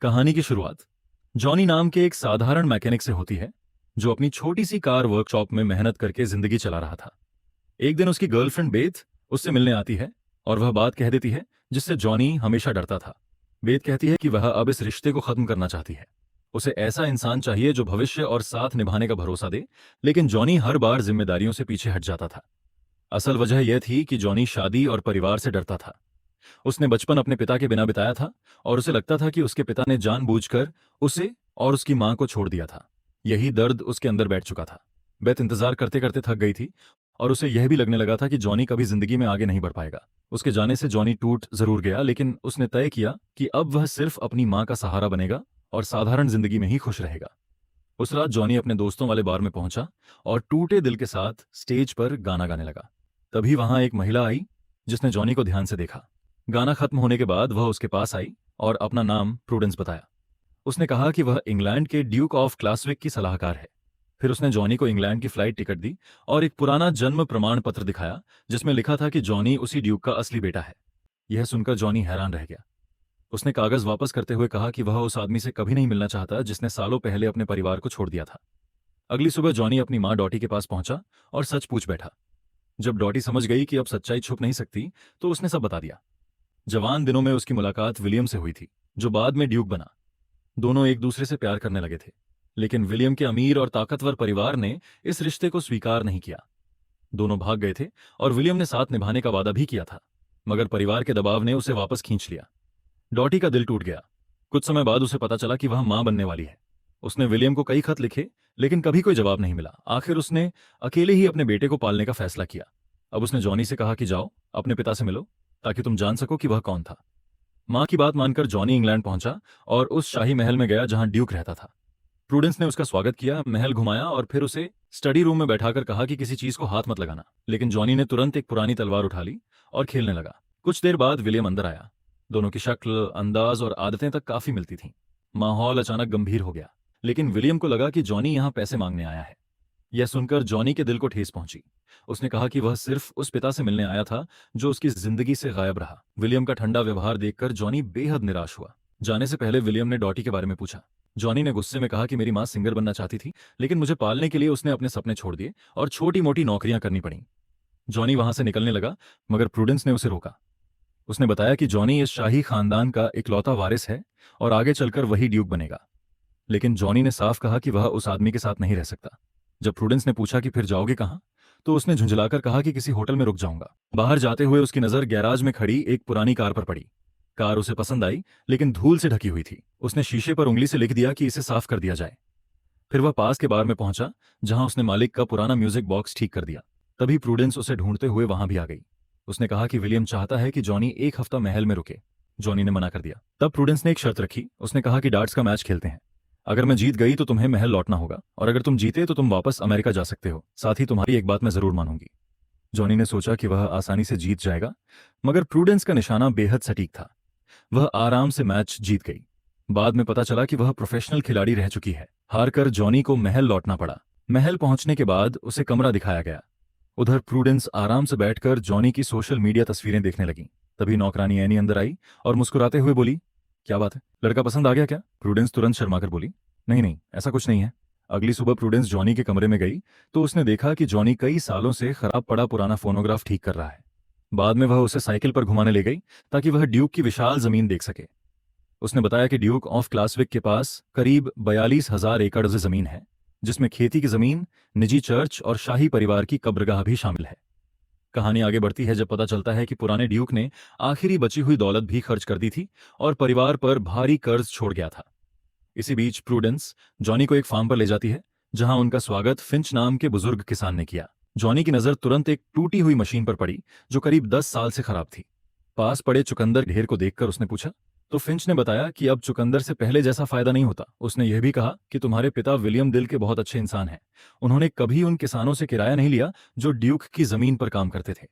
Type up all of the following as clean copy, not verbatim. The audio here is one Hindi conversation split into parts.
कहानी की शुरुआत जॉनी नाम के एक साधारण मैकेनिक से होती है जो अपनी छोटी सी कार वर्कशॉप में मेहनत करके जिंदगी चला रहा था। एक दिन उसकी गर्लफ्रेंड बेथ उससे मिलने आती है और वह बात कह देती है जिससे जॉनी हमेशा डरता था। बेथ कहती है कि वह अब इस रिश्ते को खत्म करना चाहती है। उसे ऐसा इंसान चाहिए जो भविष्य और साथ निभाने का भरोसा दे, लेकिन जॉनी हर बार जिम्मेदारियों से पीछे हट जाता था। असल वजह यह थी कि जॉनी शादी और परिवार से डरता था। उसने बचपन अपने पिता के बिना बिताया था और उसे लगता था कि उसके पिता ने जानबूझकर उसे और उसकी मां को छोड़ दिया था। यही दर्द उसके अंदर बैठ चुका था। बेथ इंतजार करते करते थक गई थी और उसे यह भी लगने लगा था कि जॉनी कभी जिंदगी में आगे नहीं बढ़ पाएगा। उसके जाने से जॉनी टूट जरूर गया, लेकिन उसने तय किया कि अब वह सिर्फ अपनी मां का सहारा बनेगा और साधारण जिंदगी में ही खुश रहेगा। उस रात जॉनी अपने दोस्तों वाले बार में पहुंचा और टूटे दिल के साथ स्टेज पर गाना गाने लगा। तभी वहां एक महिला आई जिसने जॉनी को ध्यान से देखा। गाना खत्म होने के बाद वह उसके पास आई और अपना नाम प्रूडेंस बताया। उसने कहा कि वह इंग्लैंड के ड्यूक ऑफ क्लासविक की सलाहकार है। फिर उसने जॉनी को इंग्लैंड की फ्लाइट टिकट दी और एक पुराना जन्म प्रमाण पत्र दिखाया जिसमें लिखा था कि जॉनी उसी ड्यूक का असली बेटा है। यह सुनकर जॉनी हैरान रह गया। उसने कागज वापस करते हुए कहा कि वह उस आदमी से कभी नहीं मिलना चाहता जिसने सालों पहले अपने परिवार को छोड़ दिया था। अगली सुबह जॉनी अपनी मां डॉटी के पास पहुंचा और सच पूछ बैठा। जब डॉटी समझ गई कि अब सच्चाई छुप नहीं सकती तो उसने सब बता दिया। जवान दिनों में उसकी मुलाकात विलियम से हुई थी, जो बाद में ड्यूक बना। दोनों एक दूसरे से प्यार करने लगे थे, लेकिन विलियम के अमीर और ताकतवर परिवार ने इस रिश्ते को स्वीकार नहीं किया। दोनों भाग गए थे और विलियम ने साथ निभाने का वादा भी किया था, मगर परिवार के दबाव ने उसे वापस खींच लिया। डॉटी का दिल टूट गया। कुछ समय बाद उसे पता चला कि वह मां बनने वाली है। उसने विलियम को कई खत लिखे, लेकिन कभी कोई जवाब नहीं मिला। आखिर उसने अकेले ही अपने बेटे को पालने का फैसला किया। अब उसने जॉनी से कहा कि जाओ अपने पिता से मिलो ताकि तुम जान सको कि वह कौन था। मां की बात मानकर जॉनी इंग्लैंड पहुंचा और उस शाही महल में गया जहां ड्यूक रहता था। प्रूडेंस ने उसका स्वागत किया, महल घुमाया और फिर उसे स्टडी रूम में बैठाकर कहा कि किसी चीज को हाथ मत लगाना। लेकिन जॉनी ने तुरंत एक पुरानी तलवार उठा ली और खेलने लगा। कुछ देर बाद विलियम अंदर आया। दोनों की शक्ल, अंदाज और आदतें तक काफी मिलती थीं। माहौल अचानक गंभीर हो गया, लेकिन विलियम को लगा कि जॉनी यहां पैसे मांगने आया है। यह सुनकर जॉनी के दिल को ठेस पहुंची। उसने कहा कि वह सिर्फ उस पिता से मिलने आया था जो उसकी जिंदगी से गायब रहा। विलियम का ठंडा व्यवहार देखकर जॉनी बेहद निराश हुआ। जाने से पहले विलियम ने डॉटी के बारे में पूछा। जॉनी ने गुस्से में कहा कि मेरी मां सिंगर बनना चाहती थी, लेकिन मुझे पालने के लिए उसने अपने सपने छोड़ दिए और छोटी मोटी नौकरियां करनी पड़ी। जॉनी वहां से निकलने लगा, मगर प्रूडेंस ने उसे रोका। उसने बताया कि जॉनी इस शाही खानदान का इकलौता वारिस है और आगे चलकर वही ड्यूक बनेगा। लेकिन जॉनी ने साफ कहा कि वह उस आदमी के साथ नहीं रह सकता। जब प्रूडेंस ने पूछा कि फिर जाओगे कहां, तो उसने झुंझलाकर कहा कि किसी होटल में रुक जाऊंगा। बाहर जाते हुए उसकी नजर गैराज में खड़ी एक पुरानी कार पर पड़ी। कार उसे पसंद आई, लेकिन धूल से ढकी हुई थी। उसने शीशे पर उंगली से लिख दिया कि इसे साफ कर दिया जाए। फिर वह पास के बार में पहुंचा जहां उसने मालिक का पुराना म्यूजिक बॉक्स ठीक कर दिया। तभी प्रूडेंस उसे ढूंढते हुए वहां भी आ गई। उसने कहा कि विलियम चाहता है कि जॉनी एक हफ्ता महल में रुके। जॉनी ने मना कर दिया। तब प्रूडेंस ने एक शर्त रखी। उसने कहा कि डार्ट्स का मैच खेलते हैं। अगर मैं जीत गई तो तुम्हें महल लौटना होगा, और अगर तुम जीते तो तुम वापस अमेरिका जा सकते हो। साथ ही तुम्हारी एक बात मैं जरूर मानूंगी। जॉनी ने सोचा कि वह आसानी से जीत जाएगा, मगर प्रूडेंस का निशाना बेहद सटीक था। वह आराम से मैच जीत गई। बाद में पता चला कि वह प्रोफेशनल खिलाड़ी रह चुकी है। हारकर जॉनी को महल लौटना पड़ा। महल पहुंचने के बाद उसे कमरा दिखाया गया। उधर प्रूडेंस आराम से बैठकर जॉनी की सोशल मीडिया तस्वीरें देखने लगी। तभी नौकरानी एनी अंदर आई और मुस्कुराते हुए बोली, क्या बात है, लड़का पसंद आ गया क्या? प्रूडेंस तुरंत शर्माकर बोली, नहीं नहीं, ऐसा कुछ नहीं है। अगली सुबह प्रूडेंस जॉनी के कमरे में गई तो उसने देखा कि जॉनी कई सालों से खराब पड़ा पुराना फोनोग्राफ ठीक कर रहा है। बाद में वह उसे साइकिल पर घुमाने ले गई ताकि वह ड्यूक की विशाल जमीन देख सके। उसने बताया कि ड्यूक ऑफ क्लासविक के पास करीब 42,000 एकड़ जमीन है, जिसमें खेती की जमीन, निजी चर्च और शाही परिवार की कब्रगाह भी शामिल है। कहानी आगे बढ़ती है जब पता चलता है कि पुराने ड्यूक ने आखिरी बची हुई दौलत भी खर्च कर दी थी और परिवार पर भारी कर्ज छोड़ गया था। इसी बीच प्रूडेंस जॉनी को एक फार्म पर ले जाती है जहां उनका स्वागत फिंच नाम के बुजुर्ग किसान ने किया। जॉनी की नजर तुरंत एक टूटी हुई मशीन पर पड़ी जो करीब 10 साल से खराब थी। पास पड़े चुकंदर ढेर को देखकर उसने पूछा, तो फिंच ने बताया कि अब चुकंदर से पहले जैसा फायदा नहीं होता। उसने यह भी कहा कि तुम्हारे पिता विलियम दिल के बहुत अच्छे इंसान हैं। उन्होंने कभी उन किसानों से किराया नहीं लिया जो ड्यूक की जमीन पर काम करते थे।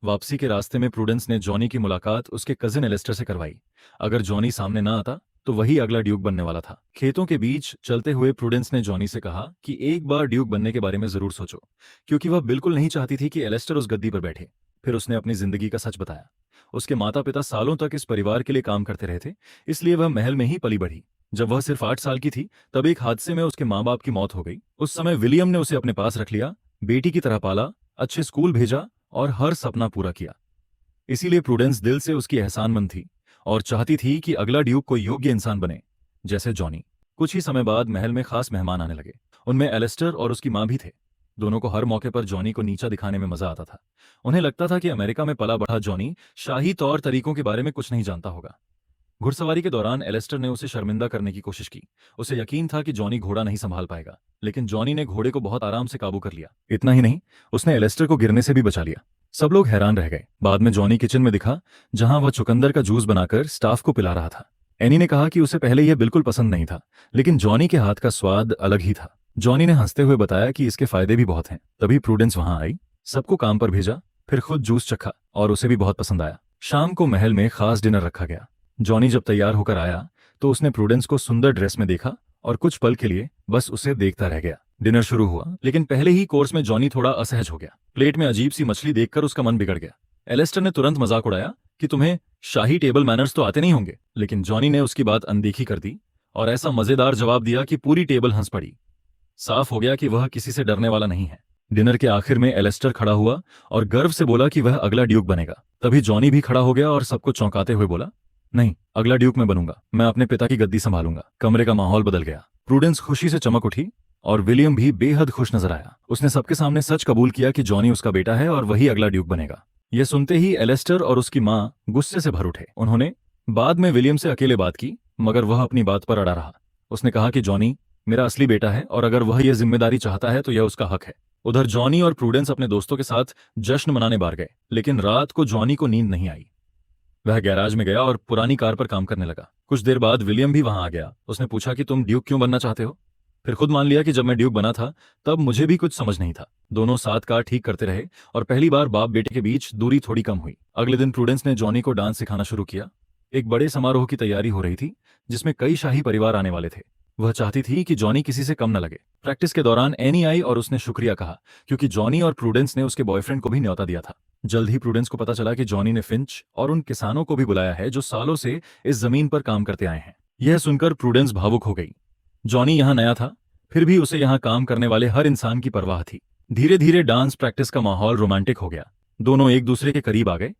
वापसी के रास्ते में प्रूडेंस ने जॉनी की मुलाकात उसके कजिन एलिस्टर से करवाई। अगर जॉनी सामने ना आता तो वही अगला ड्यूक बनने वाला था। खेतों के बीच चलते हुए प्रूडेंस ने जॉनी से कहा कि एक बार ड्यूक बनने के बारे में जरूर सोचो, क्योंकि वह बिल्कुल नहीं चाहती थी कि एलिस्टर उस गद्दी पर बैठे। फिर उसने अपनी जिंदगी का सच बताया। उसके माता पिता सालों तक इस परिवार के लिए काम करते रहे थे, इसलिए वह महल में ही पली बढ़ी। जब वह सिर्फ 8 साल की थी तब एक हादसे में उसके माँ बाप की मौत हो गई। उस समय विलियम ने उसे अपने पास रख लिया, बेटी की तरह पाला, अच्छे स्कूल भेजा और हर सपना पूरा किया। इसीलिए प्रूडेंस दिल से उसकी एहसानमंद थी और चाहती थी कि अगला ड्यूक कोई योग्य इंसान बने, जैसे जॉनी। कुछ ही समय बाद महल में खास मेहमान आने लगे। उनमें एलिस्टर और उसकी माँ भी थे। दोनों को हर मौके पर जॉनी को नीचा दिखाने में मजा आता था। उन्हें लगता था कि अमेरिका में पला बढ़ा जॉनी शाही तौर तरीकों के बारे में कुछ नहीं जानता होगा। घुड़सवारी के दौरान एलिस्टर ने उसे शर्मिंदा करने की कोशिश की। उसे यकीन था कि जॉनी घोड़ा नहीं संभाल पाएगा, लेकिन जॉनी ने घोड़े को बहुत आराम से काबू कर लिया। इतना ही नहीं, उसने एलिस्टर को गिरने से भी बचा लिया। सब लोग हैरान रह गए। बाद में जॉनी किचन में दिखा, जहां वह चुकंदर का जूस बनाकर स्टाफ को पिला रहा था। एनी ने कहा कि उसे पहले यह बिल्कुल पसंद नहीं था, लेकिन जॉनी के हाथ का स्वाद अलग ही था। जॉनी ने हंसते हुए बताया कि इसके फायदे भी बहुत हैं। तभी प्रूडेंस वहां आई, सबको काम पर भेजा, फिर खुद जूस चखा और उसे भी बहुत पसंद आया। शाम को महल में खास डिनर रखा गया। जॉनी जब तैयार होकर आया तो उसने प्रूडेंस को सुंदर ड्रेस में देखा और कुछ पल के लिए बस उसे देखता रह गया। डिनर शुरू हुआ, लेकिन पहले ही कोर्स में जॉनी थोड़ा असहज हो गया। प्लेट में अजीब सी मछली देखकर उसका मन बिगड़ गया। एलिस्टर ने तुरंत मजाक उड़ाया कि तुम्हें शाही टेबल मैनर्स तो आते नहीं होंगे, लेकिन जॉनी ने उसकी बात अनदेखी कर दी और ऐसा मजेदार जवाब दिया कि पूरी टेबल हंस पड़ी। साफ हो गया कि वह किसी से डरने वाला नहीं है। डिनर के आखिर में एलिस्टर खड़ा हुआ और गर्व से बोला कि वह अगला ड्यूक बनेगा। तभी जॉनी भी खड़ा हो गया और सबको चौंकाते हुए बोला, नहीं, अगला ड्यूक मैं बनूंगा, मैं अपने पिता की गद्दी संभालूंगा। कमरे का माहौल बदल गया। प्रूडेंस खुशी से चमक उठी और विलियम भी बेहद खुश नजर आया। उसने सबके सामने सच कबूल किया कि जॉनी उसका बेटा है और वही अगला ड्यूक बनेगा। यह सुनते ही एलिस्टर और उसकी माँ गुस्से से भर उठे। उन्होंने बाद में विलियम से अकेले बात की, मगर वह अपनी बात पर अड़ा रहा। उसने कहा कि जॉनी मेरा असली बेटा है और अगर वह यह जिम्मेदारी चाहता है तो यह उसका हक है। उधर जॉनी और प्रूडेंस अपने दोस्तों के साथ जश्न मनाने बाहर गए, लेकिन रात को जॉनी को नींद नहीं आई। वह गैराज में गया और पुरानी कार पर काम करने लगा। कुछ देर बाद विलियम भी वहां आ गया। उसने पूछा कि तुम ड्यूक क्यों बनना चाहते हो? फिर खुद मान लिया कि जब मैं ड्यूक बना था तब मुझे भी कुछ समझ नहीं था। दोनों साथ कार ठीक करते रहे और पहली बार बाप बेटे के बीच दूरी थोड़ी कम हुई। अगले दिन प्रूडेंस ने जॉनी को डांस सिखाना शुरू किया। एक बड़े समारोह की तैयारी हो रही थी, जिसमें कई शाही परिवार आने वाले थे। वह चाहती थी कि जॉनी किसी से कम न लगे। प्रैक्टिस के दौरान एनी आई और उसने शुक्रिया कहा, क्योंकि जॉनी और प्रूडेंस ने उसके बॉयफ्रेंड को भी न्योता दिया था। जल्द ही प्रूडेंस को पता चला कि जॉनी ने फिंच और उन किसानों को भी बुलाया है जो सालों से इस जमीन पर काम करते आए हैं। यह सुनकर प्रूडेंस भावुक हो गई। जॉनी यहाँ नया था, फिर भी उसे यहाँ काम करने वाले हर इंसान की परवाह थी। धीरे धीरे डांस प्रैक्टिस का माहौल रोमांटिक हो गया। दोनों एक दूसरे के करीब आ गए।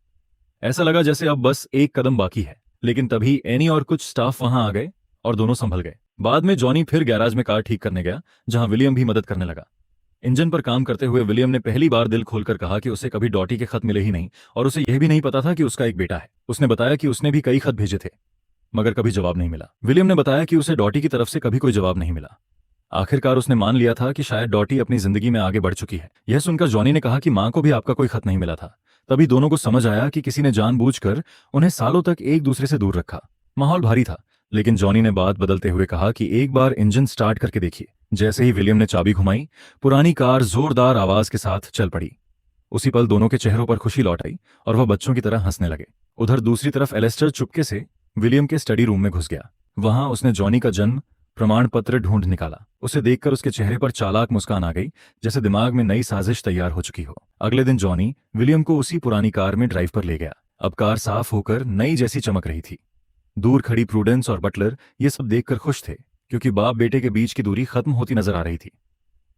ऐसा लगा जैसे अब बस एक कदम बाकी है। लेकिन तभी एनी और कुछ स्टाफ वहां आ गए और दोनों संभल गए। बाद में जॉनी फिर गैराज में कार ठीक करने गया, जहां विलियम भी मदद करने लगा। इंजन पर काम करते हुए विलियम ने पहली बार दिल खोलकर कहा कि उसे कभी डॉटी के खत मिले ही नहीं और उसे यह भी नहीं पता था कि उसका एक बेटा है। उसने बताया कि उसने भी कई खत भेजे थे, मगर कभी जवाब नहीं मिला। विलियम ने बताया कि उसे डॉटी की तरफ से कभी कोई जवाब नहीं मिला। आखिरकार उसने मान लिया था कि शायद डॉटी अपनी जिंदगी में आगे बढ़ चुकी है। यह सुनकर जॉनी ने कहा कि मां को भी आपका कोई खत नहीं मिला था। तभी दोनों को समझ आया कि किसी ने जानबूझकर उन्हें सालों तक एक दूसरे से दूर रखा। माहौल भारी था, लेकिन जॉनी ने बात बदलते हुए कहा कि एक बार इंजन स्टार्ट करके देखिए। जैसे ही विलियम ने चाबी घुमाई, पुरानी कार जोरदार आवाज के साथ चल पड़ी। उसी पल दोनों के चेहरों पर खुशी लौट आई और वह बच्चों की तरह हंसने लगे। उधर दूसरी तरफ एलिस्टर चुपके से विलियम के स्टडी रूम में घुस गया। वहां उसने जॉनी का जन्म प्रमाण पत्र ढूंढ निकाला। उसे देखकर उसके चेहरे पर चालाक मुस्कान आ गई, जैसे दिमाग में नई साजिश तैयार हो चुकी हो। अगले दिन जॉनी विलियम को उसी पुरानी कार में ड्राइव पर ले गया। अब कार साफ होकर नई जैसी चमक रही थी। दूर खड़ी प्रूडेंस और बटलर ये सब देखकर खुश थे, क्योंकि बाप बेटे के बीच की दूरी खत्म होती नजर आ रही थी।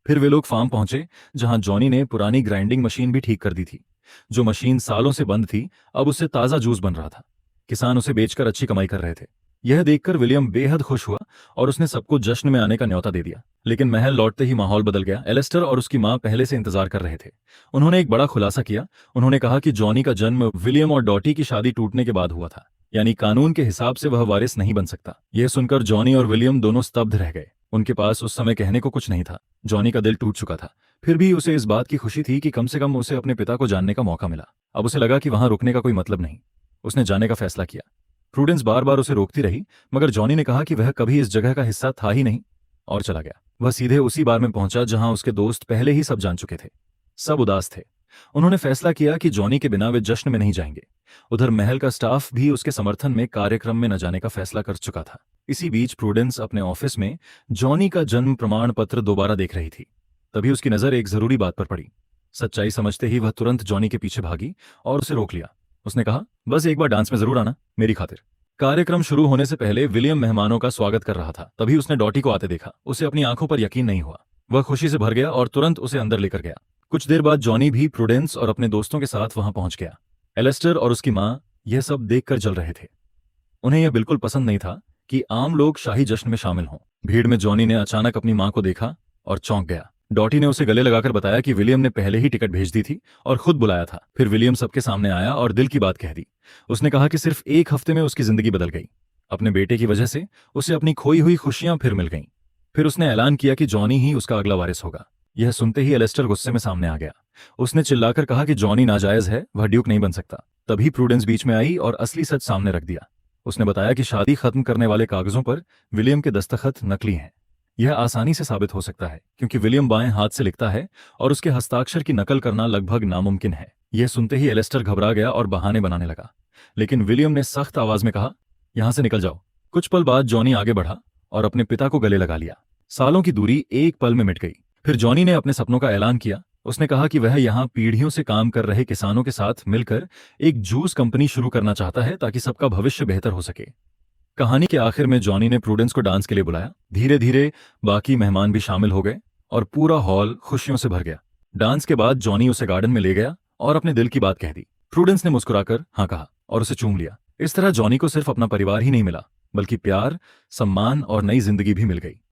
फिर वे लोग फार्म पहुंचे, जहां जॉनी ने पुरानी ग्राइंडिंग मशीन भी ठीक कर दी थी। जो मशीन सालों से बंद थी, अब उससे ताजा जूस बन रहा था। किसान उसे बेचकर अच्छी कमाई कर रहे थे। यह देखकर विलियम बेहद खुश हुआ और उसने सबको जश्न में आने का न्योता दे दिया। लेकिन महल लौटते ही माहौल बदल गया। एलिस्टर और उसकी मां पहले से इंतजार कर रहे थे। उन्होंने एक बड़ा खुलासा किया। उन्होंने कहा कि जॉनी का जन्म विलियम और डॉटी की शादी टूटने के बाद हुआ था, यानी कानून के हिसाब से वह वारिस नहीं बन सकता। यह सुनकर जॉनी और विलियम दोनों स्तब्ध रह गए। उनके पास उस समय कहने को कुछ नहीं था। जॉनी का दिल टूट चुका था, फिर भी उसे इस बात की खुशी थी कि कम से कम उसे अपने पिता को जानने का मौका मिला। अब उसे लगा कि वहां रुकने का कोई मतलब नहीं। उसने जाने का फैसला किया। प्रूडेंस बार बार उसे रोकती रही, मगर जॉनी ने कहा कि वह कभी इस जगह का हिस्सा था ही नहीं और चला गया। वह सीधे उसी बार में पहुंचा जहां उसके दोस्त पहले ही सब जान चुके थे। सब उदास थे। उन्होंने फैसला किया कि जॉनी के बिना वे जश्न में नहीं जाएंगे। उधर महल का स्टाफ भी उसके समर्थन में कार्यक्रम में न जाने का फैसला कर चुका था। इसी बीच प्रूडेंस अपने ऑफिस में जॉनी का जन्म प्रमाण पत्र दोबारा देख रही थी। तभी उसकी नजर एक जरूरी बात पर पड़ी। सच्चाई समझते ही वह तुरंत जॉनी के पीछे भागी और उसे रोक लिया। उसने कहा, बस एक बार डांस में जरूर आना मेरी खातिर। कार्यक्रम शुरू होने से पहले विलियम मेहमानों का स्वागत कर रहा था। तभी उसने डॉटी को आते देखा। उसे अपनी आंखों पर यकीन नहीं हुआ। वह खुशी से भर गया और तुरंत उसे अंदर लेकर गया। कुछ देर बाद जॉनी भी प्रूडेंस और अपने दोस्तों के साथ वहां पहुंच गया। एलेस्टर और उसकी मां यह सब देखकर जल रहे थे। उन्हें यह बिल्कुल पसंद नहीं था कि आम लोग शाही जश्न में शामिल हों। भीड़ में जॉनी ने अचानक अपनी मां को देखा और चौंक गया। डॉटी ने उसे गले लगाकर बताया कि विलियम ने पहले ही टिकट भेज दी थी और खुद बुलाया था। फिर विलियम सबके सामने आया और दिल की बात कह दी। उसने कहा कि सिर्फ एक हफ्ते में उसकी जिंदगी बदल गई। अपने बेटे की वजह से उसे अपनी खोई हुई खुशियां फिर मिल गईं। फिर उसने ऐलान किया कि जॉनी ही उसका अगला वारिस होगा। यह सुनते ही एलेस्टर गुस्से में सामने आ गया। उसने चिल्लाकर कहा कि जॉनी नाजायज है, वह ड्यूक नहीं बन सकता। तभी प्रूडेंस बीच में आई और असली सच सामने रख दिया। उसने बताया कि शादी खत्म करने वाले कागजों पर विलियम के दस्तखत नकली हैं। यह आसानी से साबित हो सकता है क्योंकि विलियम बाएं हाथ से लिखता है और उसके हस्ताक्षर की नकल करना लगभग नामुमकिन है। यह सुनते ही एलेस्टर घबरा गया और बहाने बनाने लगा। लेकिन विलियम ने सख्त आवाज में कहा, यहां से निकल जाओ। कुछ पल बाद जॉनी आगे बढ़ा और अपने पिता को गले लगा लिया। सालों की दूरी एक पल में मिट गई। फिर जॉनी ने अपने सपनों का ऐलान किया। उसने कहा कि वह यहां पीढ़ियों से काम कर रहे किसानों के साथ मिलकर एक जूस कंपनी शुरू करना चाहता है ताकि सबका भविष्य बेहतर हो सके। कहानी के आखिर में जॉनी ने प्रूडेंस को डांस के लिए बुलाया। धीरे धीरे बाकी मेहमान भी शामिल हो गए और पूरा हॉल खुशियों से भर गया। डांस के बाद जॉनी उसे गार्डन में ले गया और अपने दिल की बात कह दी। प्रूडेंस ने मुस्कुराकर हाँ कहा और उसे चूम लिया। इस तरह जॉनी को सिर्फ अपना परिवार ही नहीं मिला, बल्कि प्यार, सम्मान और नई जिंदगी भी मिल गई।